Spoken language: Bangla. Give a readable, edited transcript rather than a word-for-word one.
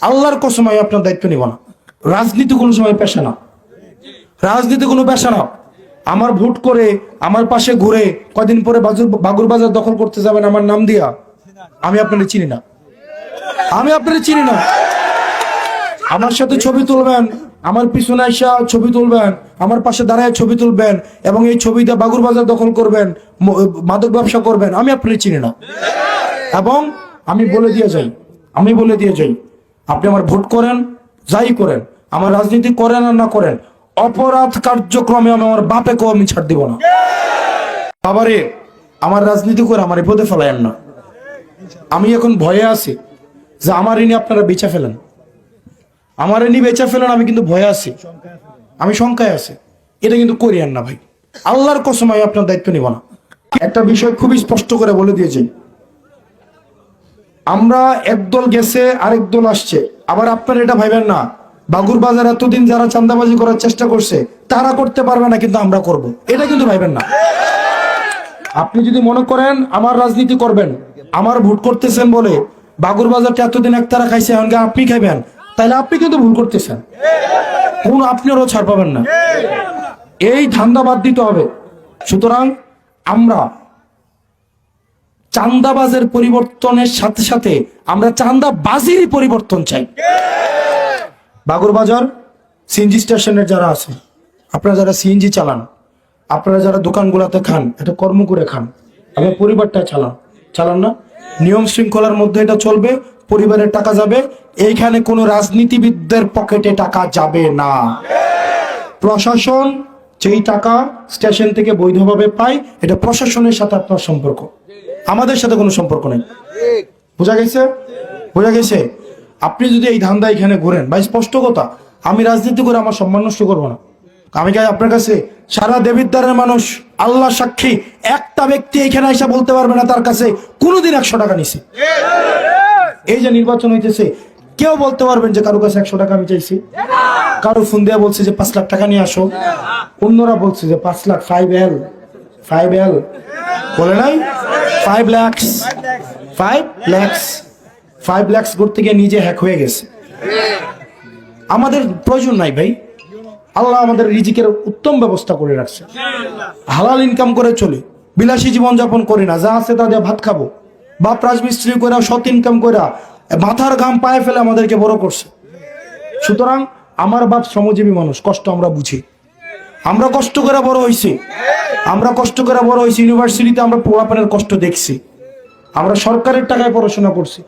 আল্লাহর কসম আমি আপনার দায়িত্ব নিব না। রাজনীতি কোনো সময় পেশা না, রাজনীতি কোনো পেশা না। আমার ভোট করে আমার পাশে ঘুরে কদিন পরে বাগুর বাজার দখল করতে যাবেন আমার নাম দিয়া, আমি আপনাদের চিনি না, আমি আপনাদের চিনি না। আমার সাথে ছবি তুলবেন, আমার পিছনে এসে ছবি তুলবেন, আমার পাশে দাঁড়ায় ছবি তুলবেন এবং এই ছবিতে বাগুর বাজার দখল করবেন, মাদক ব্যবসা করবেন, আমি আপনাদের চিনি না। এবং আমি বলে দিয়ে যাই, আপনি আমার ভোট করেন, যাই করেন, আমার রাজনীতি করেন আর না করেন, অপরাধ কার্যক্রমে আমি আমার বাপেকেও আমি ছাড় দিব না। বাবারে, আমার রাজনীতি করে আমার বিপদে ফেলায়েন না। আমি এখন ভয়ে আছি যে আমার ইনি আপনারা বেচা ফেলেন, আমার ইনি বেচা ফেলেন, আমি কিন্তু ভয়ে আছি, আমি শঙ্কায় আছি। এটা কিন্তু করিয়েন না ভাই, আল্লাহর কসম আমি আপনার দায়িত্ব নিব না। একটা বিষয় খুবই স্পষ্ট করে বলে দিয়েছি, আমরা একদল গেছে আরেক দল আসছে। আবার আপনারা এটা ভাইবেন না বাগুর বাজার এতদিন যারা চাঁদাবাজি করার চেষ্টা করছে তারা করতে পারবে না, কিন্তু আমরা করব, এটা কিন্তু ভাইবেন না। আপনি যদি মনে করেন আমার রাজনীতি করবেন, আমার ভোট করতেছেন বলে বাগুর বাজারটা এতদিন একতারা খাইছে এখন আপনি খাইবেন, তাহলে আপনি কিন্তু ভুল করতেছেন, কোন আপনারও ছাড় পাবেন না। এই ধান্দা বাদ দিতে হবে। সুতরাং আমরা চাঁদাবাজের পরিবর্তনের সাথে সাথে আমরা চাঁদাবাজিরই পরিবর্তন চাই। বাগুর বাজার সিএনজি স্টেশনের যারা আছে, আপনারা যারা সিএনজি চালান, আপনারা যারা দোকানগুলোতে খান, এটা কর্ম করে খান, আপনার পরিবারটা চালান না, নিয়ম শৃঙ্খলার মধ্যে এটা চলবে, পরিবারের টাকা যাবে, এইখানে কোনো রাজনীতিবিদদের পকেটে টাকা যাবে না। প্রশাসন যেই টাকা স্টেশন থেকে বৈধভাবে পায়, এটা প্রশাসনের সাথে আপনার সম্পর্ক, আমাদের সাথে কোনো সম্পর্ক নেই। বোঝা গেছে? আপনি যদি এই ধান্দা এখানে ঘুরেন, ভাই স্পষ্ট কথা, আমি রাজনীতি করে আমার সম্মান নষ্ট করবো না। আমি কি আপনার কাছে সারা দেবিদ্বারের মানুষ আল্লাহ সাক্ষী, একটা ব্যক্তি এখানে এসে বলতে পারবে না তার কাছে কোনোদিন 100 টাকা নিছি। এই যে নির্বাচন হইতেছে, কেউ বলতে পারবেন যে কারো কাছে 100 টাকা আমি চাইছি? কারো ফোন দিয়ে বলছে যে 5 লাখ টাকা নিয়ে আসো, অন্যরা বলছে যে 5 লাখ, 5L বলে নাই, 5 লাখ করতে গিয়ে নিজে হ্যাক হয়ে গেছে। আমাদের প্রয়োজন নাই ভাই, আল্লাহ আমাদের রিজিকের উত্তম ব্যবস্থা করে রাখছে, হালাল ইনকাম করে চলে, বিলাসী জীবন যাপন করি না, যা আছে তা দিয়ে ভাত খাবো। বাপ রাজমিস্ত্রি করে সৎ ইনকাম করে মাথার ঘাম পায়ে ফেলে আমাদেরকে বড় করছে। সুতরাং আমার বাপ শ্রমজীবী মানুষ, কষ্ট আমরা বুঝি, আমরা কষ্ট করে বড় হয়েছি, ইউনিভার্সিটিতে আমরা পোলাপানের কষ্ট দেখছি, আমরা সরকারের টাকায় পড়াশোনা করছি।